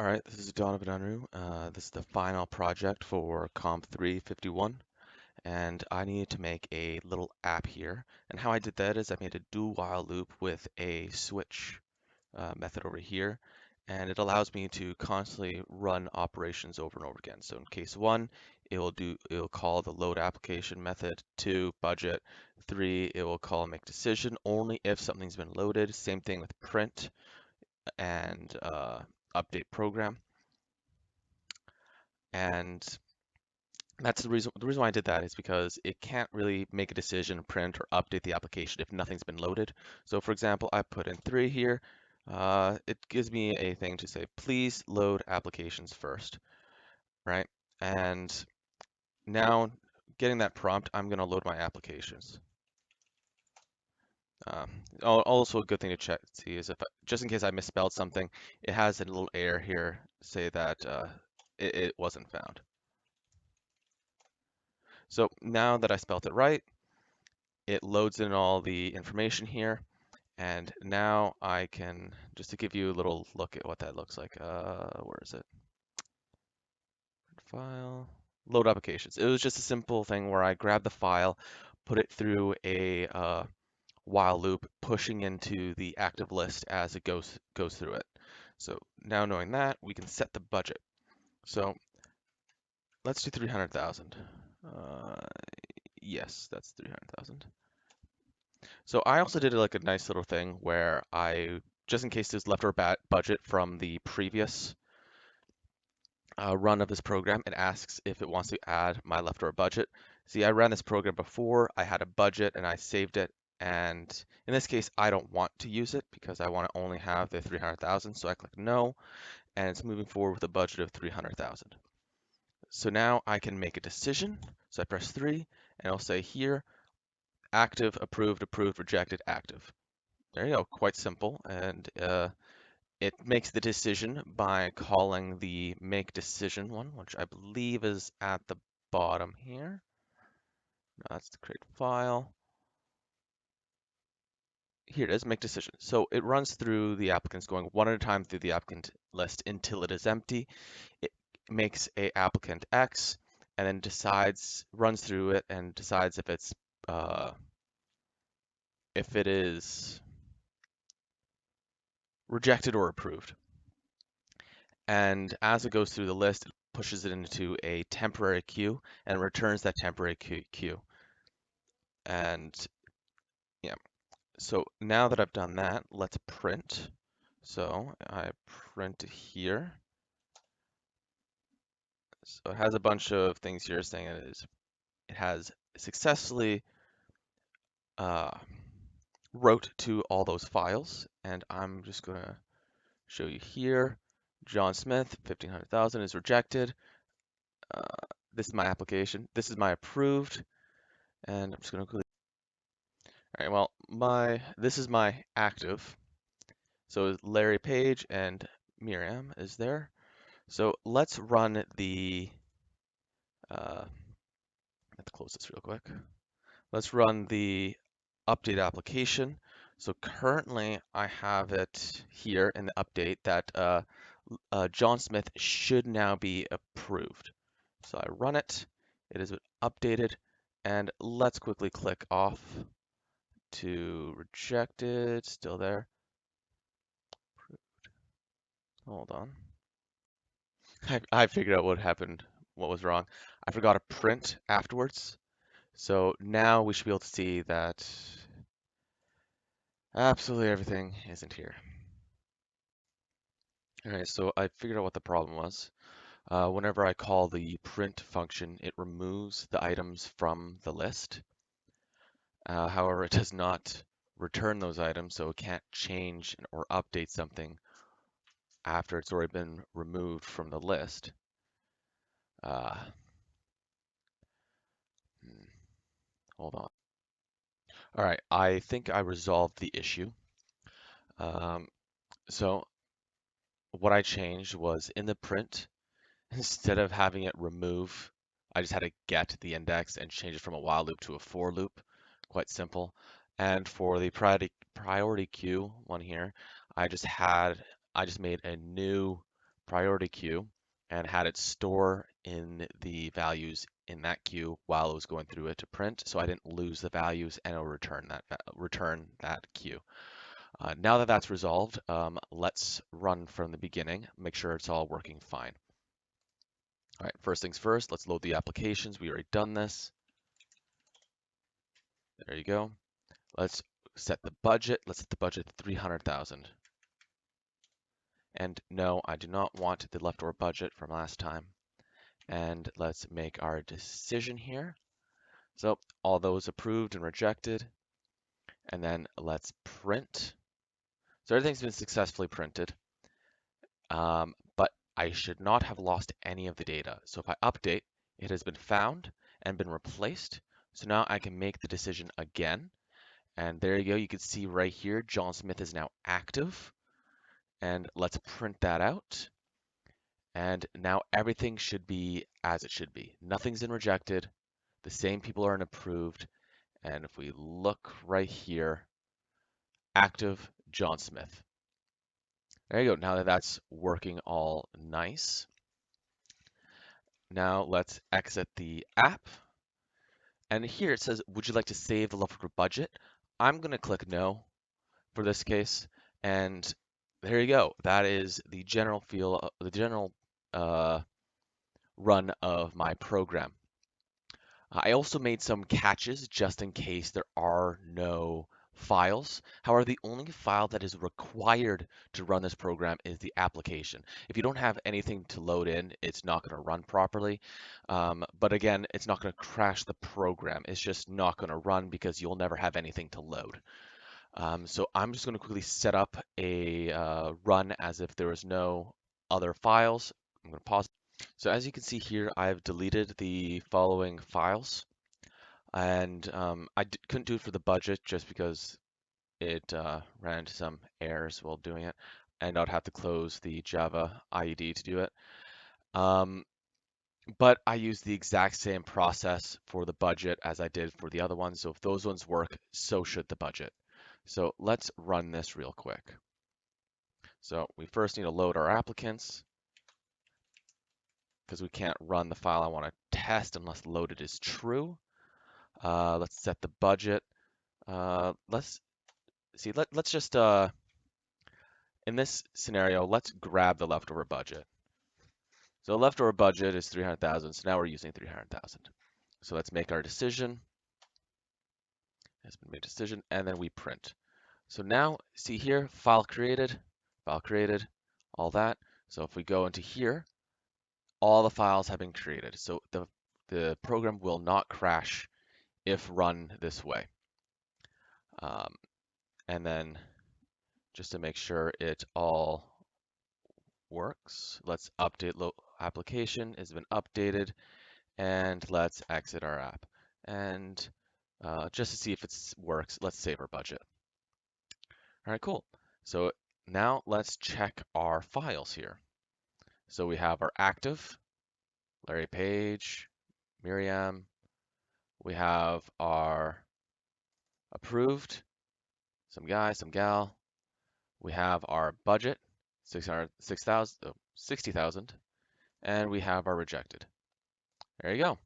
All right, this is Donovan Unruh. This is the final project for Comp 351, and I needed to make a little app here. And how I did that is I made a do while loop with a switch method over here, and it allows me to constantly run operations over and over again. So in case one, it'll call the load application method. Two, budget. Three, it will call make decision only if something's been loaded. Same thing with print and update program. And that's the reason why I did that is because it can't really make a decision, print, or update the application if nothing's been loaded. So for example, I put in 3 here. It gives me a thing to say, please load applications first, right? And now getting that prompt, I'm going to load my applications. Also a good thing to check, see is if, just in case I misspelled something, it has a little error here, say that it wasn't found. So now that I spelled it right, it loads in all the information here. And now I can, just to give you a little look at what that looks like, where is it? File, load applications. It was just a simple thing where I grab the file, put it through a while loop, pushing into the active list as it goes through it. So now knowing that, we can set the budget. So let's do 300,000. Yes, that's 300,000. So I also did like a nice little thing where I, just in case there's leftover budget from the previous run of this program, it asks if it wants to add my leftover budget. See, I ran this program before, I had a budget and I saved it. And in this case, I don't want to use it because I want to only have the 300,000. So I click no, and it's moving forward with a budget of 300,000. So now I can make a decision. So I press 3 and it'll say here, active, approved, approved, rejected, active. There you go, quite simple. And it makes the decision by calling the make decision one, which I believe is at the bottom here. No, that's the create file. Here it is, make decision. So it runs through the applicants going one at a time through the applicant list until it is empty. It makes a applicant X and then runs through it and decides if it is rejected or approved. And as it goes through the list, it pushes it into a temporary queue and returns that temporary queue. And yeah, so now that I've done that, let's print. So I print here. So it has a bunch of things here saying it has successfully wrote to all those files. And I'm just gonna show you here. John Smith, 1,500,000 is rejected. This is my application. This is my approved. And I'm just gonna quickly. All right, well, this is my active. So Larry Page and Miriam is there. So let's run the, I have to close this real quick. Let's run the update application. So currently I have it here in the update that John Smith should now be approved. So I run it, it is updated, and let's quickly click off to reject it, still there. Hold on. I figured out what happened, what was wrong. I forgot to print afterwards. So now we should be able to see that absolutely everything isn't here. All right, so I figured out what the problem was. Whenever I call the print function, it removes the items from the list. However, it does not return those items, so it can't change or update something after it's already been removed from the list. Uh, Hold on. All right, I think I resolved the issue. Um, so what I changed was in the print, instead of having it remove, I just had to get the index and change it from a while loop to a for loop. Quite simple. And for the priority queue one here, I just made a new priority queue and had it store in the values in that queue while it was going through it to print, so I didn't lose the values and it'll return that queue. Now that that's resolved, let's run from the beginning, make sure it's all working fine. All right, first things first, let's load the applications. We already done this. There you go. Let's set the budget. Let's set the budget to 300,000. And no, I do not want the leftover budget from last time. And let's make our decision here. So all those approved and rejected. And then let's print. So everything's been successfully printed. But I should not have lost any of the data. So if I update, it has been found and been replaced. So now I can make the decision again. And there you go. You can see right here, John Smith is now active. And let's print that out. And now everything should be as it should be. Nothing's been rejected. The same people are in approved. And if we look right here, active John Smith. There you go. Now that that's working all nice. Now let's exit the app. And here it says, would you like to save the leftover budget? I'm going to click no for this case. And there you go. That is the general run of my program. I also made some catches just in case there are no files. However, the only file that is required to run this program is the application. If you don't have anything to load in, it's not going to run properly. But again, it's not going to crash the program. It's just not going to run because you'll never have anything to load. So I'm just going to quickly set up a run as if there was no other files. I'm going to pause. So as you can see here, I've deleted the following files, and couldn't do it for the budget just because it ran into some errors while doing it, and I'd have to close the Java IDE to do it. But I used the exact same process for the budget as I did for the other ones, so if those ones work, so should the budget. So let's run this real quick. So we first need to load our applicants, because we can't run the file I want to test unless loaded is true. Let's set the budget. Let's see, let's just, in this scenario, let's grab the leftover budget. So leftover budget is 300,000, so now we're using 300,000. So let's make our decision. Has been made decision, and then we print. So now, see here, file created, all that. So if we go into here, all the files have been created. So the program will not crash if run this way. And then just to make sure it all works, let's update application has been updated, and let's exit our app. And just to see if it works, let's save our budget. All right, cool. So now let's check our files here. So we have our active, Larry Page, Miriam. We have our approved, some guy, some gal. We have our budget, 60,000, and we have our rejected. There you go.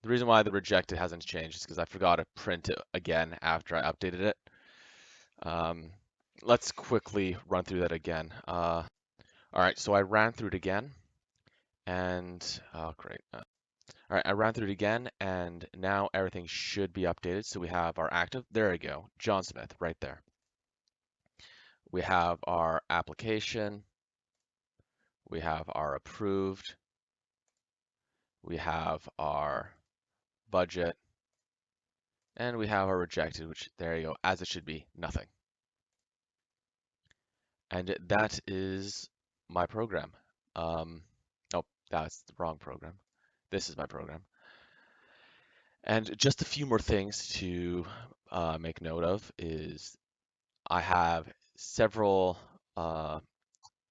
The reason why the rejected hasn't changed is because I forgot to print it again after I updated it. Let's quickly run through that again. All right, so I ran through it again, and oh, great. All right, I ran through it again, and now everything should be updated. So we have our active. There we go, John Smith, right there. We have our application. We have our approved. We have our budget. And we have our rejected, which there you go, as it should be, nothing. And that is my program. Oh, that's the wrong program. This is my program. And just a few more things to make note of is I have several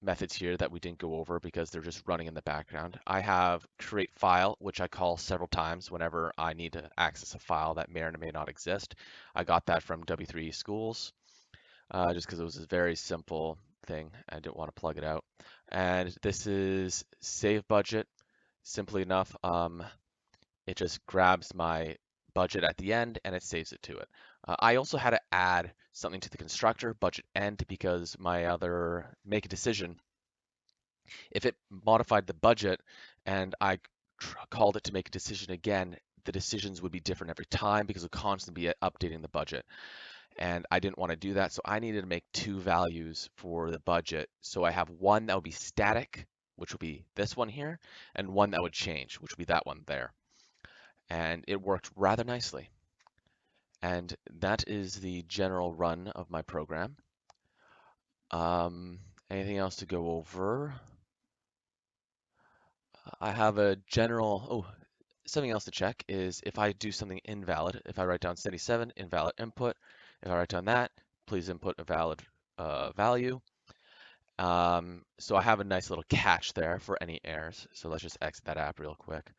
methods here that we didn't go over because they're just running in the background. I have create file, which I call several times whenever I need to access a file that may or may not exist. I got that from W3 Schools. just because it was a very simple thing. I didn't want to plug it out. And this is save budget. Simply enough, it just grabs my budget at the end and it saves it to it. I also had to add something to the constructor, budget end, because my other make a decision, if it modified the budget and I called it to make a decision again, the decisions would be different every time because it would constantly be updating the budget. And I didn't want to do that, so I needed to make two values for the budget. So I have one that would be static, which would be this one here, and one that would change, which would be that one there. And it worked rather nicely. And that is the general run of my program. Um, Anything else to go over? I have a general, something else to check is if I do something invalid, if I write down 77, invalid input, if I write down that, please input a valid value. So I have a nice little catch there for any errors. So let's just exit that app real quick.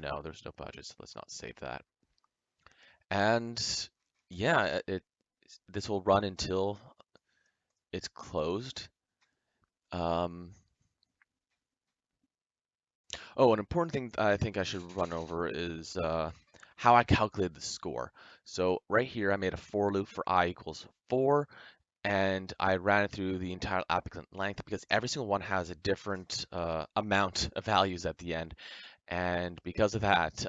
No, there's no budget, so let's not save that. And yeah, this will run until it's closed. Oh, an important thing I think I should run over is how I calculated the score. So right here, I made a for loop for I equals 4, and I ran it through the entire applicant length because every single one has a different amount of values at the end. And because of that,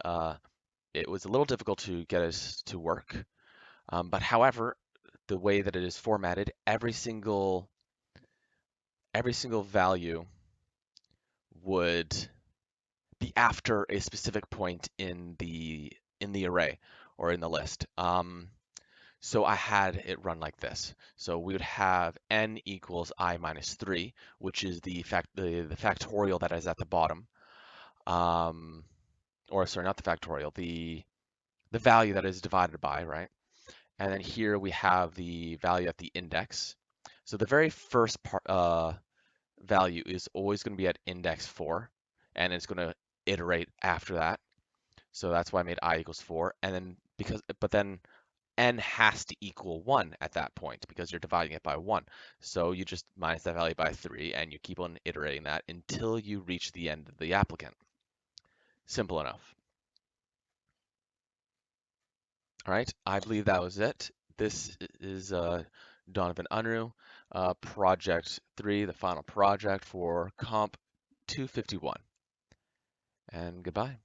it was a little difficult to get us to work. But however, the way that it is formatted, every single value would be after a specific point in the array or in the list. So I had it run like this. So we would have n equals I minus 3, which is the factorial that is at the bottom. Or sorry, not the factorial, the value that is divided by, right? And then here we have the value at the index. So the very first value is always going to be at index 4, and it's going to iterate after that. So that's why I made I equals 4. And then but then n has to equal 1 at that point because you're dividing it by 1. So you just minus that value by 3 and you keep on iterating that until you reach the end of the applicant. Simple enough. All right, I believe that was it. This is Donovan Unruh, project 3, the final project for Comp 251. And goodbye.